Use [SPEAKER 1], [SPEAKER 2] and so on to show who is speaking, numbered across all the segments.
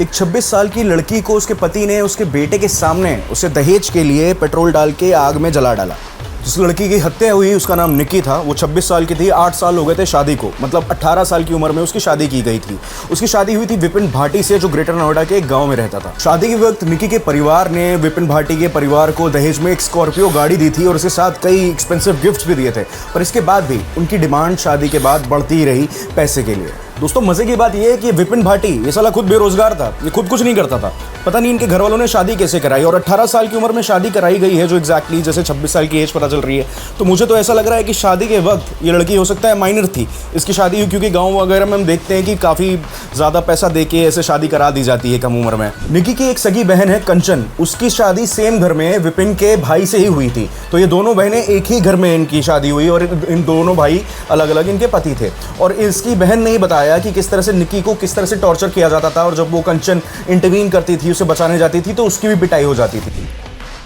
[SPEAKER 1] एक 26 साल की लड़की को उसके पति ने उसके बेटे के सामने उसे दहेज के लिए पेट्रोल डाल के आग में जला डाला। जिस लड़की की हत्या हुई उसका नाम निक्की था। वो 26 साल की थी। 8 साल हो गए थे शादी को, मतलब 18 साल की उम्र में उसकी शादी की गई थी। उसकी शादी हुई थी विपिन भाटी से, जो ग्रेटर नोएडा के एक गांव में रहता था। शादी के वक्त निक्की के परिवार ने विपिन भाटी के परिवार को दहेज में एक स्कॉर्पियो गाड़ी दी थी और उसके साथ कई एक्सपेंसिव गिफ्ट्स भी दिए थे। पर इसके बाद भी उनकी डिमांड शादी के बाद बढ़ती ही रही पैसे के लिए। दोस्तों, मजे की बात यह है कि विपिन भाटी ये साला खुद बेरोजगार था, ये खुद कुछ नहीं करता था। पता नहीं इनके घर वालों ने शादी कैसे कराई, और 18 साल की उम्र में शादी कराई गई है, जो एग्जैक्टली जैसे 26 साल की एज पता चल रही है। तो मुझे तो ऐसा लग रहा है कि शादी के वक्त ये लड़की हो सकता है माइनर थी इसकी शादी हुई, क्योंकि गांव वगैरह में हम देखते हैं कि काफ़ी ज़्यादा पैसा दे के ऐसे शादी करा दी जाती है कम उम्र में। निक्की की एक सगी बहन है कंचन, उसकी शादी सेम घर में विपिन के भाई से ही हुई थी। तो ये दोनों बहनें एक ही घर में इनकी शादी हुई और इन दोनों भाई अलग अलग इनके पति थे। और इसकी बहन ने ही बताया कि किस तरह से निक्की को किस तरह से टॉर्चर किया जाता था, और जब वो कंचन इंटरवीन करती थी, उसे बचाने जाती थी, तो उसकी भी पिटाई हो जाती थी।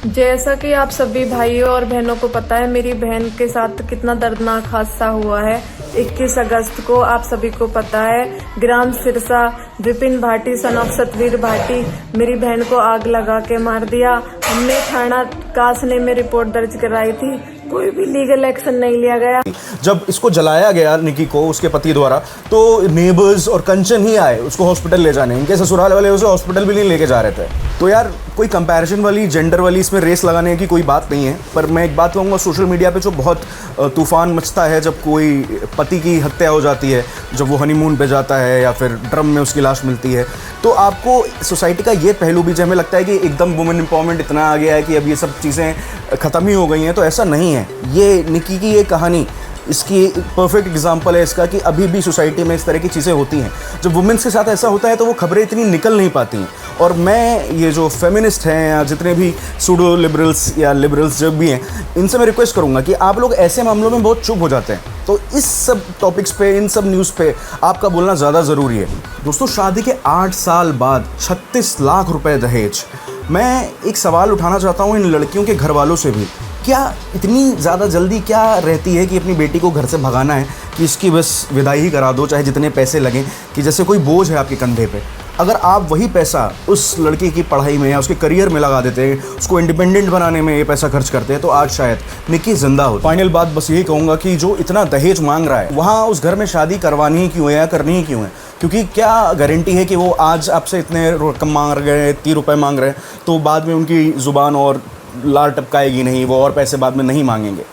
[SPEAKER 2] जैसा कि आप सभी भाइयों और बहनों को पता है, मेरी बहन के साथ कितना दर्दनाक हादसा हुआ है। 21 अगस्त को आप सभी को पता है, ग्राम सिरसा विपिन भाटी सन ऑफ सतवीर भाटी मेरी बहन को आग लगा के मार दिया। हमने थाना कासने में रिपोर्ट दर्ज कराई थी, कोई भी लीगल एक्शन नहीं लिया गया।
[SPEAKER 1] जब इसको जलाया गया निक्की को उसके पति द्वारा, तो नेबर्स और कंचन ही आए उसको हॉस्पिटल ले जाने। इनके ससुराल वाले उसे हॉस्पिटल भी नहीं लेके जा रहे थे। तो यार, कोई कंपैरिजन वाली, जेंडर वाली इसमें रेस लगाने की कोई बात नहीं है। पर मैं एक बात कहूँगा, सोशल मीडिया पे जो बहुत तूफान मचता है जब कोई पति की हत्या हो जाती है, जब वो हनीमून पे जाता है या फिर ड्रम में उसकी लाश मिलती है, तो आपको सोसाइटी का ये पहलू भी, जो हमें लगता है कि एकदम वुमेन एम्पावरमेंट इतना आ गया है कि अब ये सब चीज़ें ख़त्म ही हो गई हैं, तो ऐसा नहीं है। ये निक्की की ये कहानी इसकी परफेक्ट एग्जांपल है इसका, कि अभी भी सोसाइटी में इस तरह की चीज़ें होती हैं। जब वुमेन्स के साथ ऐसा होता है तो वो खबरें इतनी निकल नहीं पाती हैं। और मैं ये जो फेमिनिस्ट हैं या जितने भी सूडो लिबरल्स या लिबरल्स जब भी हैं, इनसे मैं रिक्वेस्ट करूँगा कि आप लोग ऐसे मामलों में बहुत चुप हो जाते हैं। तो इस सब टॉपिक्स पे, इन सब न्यूज़ पे आपका बोलना ज़्यादा ज़रूरी है। दोस्तों, शादी के 8 साल बाद 36 लाख रुपए दहेज। मैं एक सवाल उठाना चाहता हूँ इन लड़कियों के घर वालों से भी, क्या इतनी ज़्यादा जल्दी क्या रहती है कि अपनी बेटी को घर से भगाना है, कि इसकी बस विदाई ही करा दो, चाहे जितने पैसे लगें, कि जैसे कोई बोझ है आपके कंधे पे। अगर आप वही पैसा उस लड़की की पढ़ाई में या उसके करियर में लगा देते, उसको इंडिपेंडेंट बनाने में ये पैसा खर्च करते, तो आज शायद निक्की जिंदा हो। फाइनल बात बस यही कहूँगा कि जो इतना दहेज मांग रहा है, वहाँ उस घर में शादी करवानी ही क्यों है या करनी ही क्यों है? क्योंकि क्या गारंटी है कि वो आज आपसे इतने रकम मांग रहे हैं, 30 रुपये मांग रहे हैं, तो बाद में उनकी ज़ुबान और लार टपकाएगी नहीं, वो और पैसे बाद में नहीं मांगेंगे।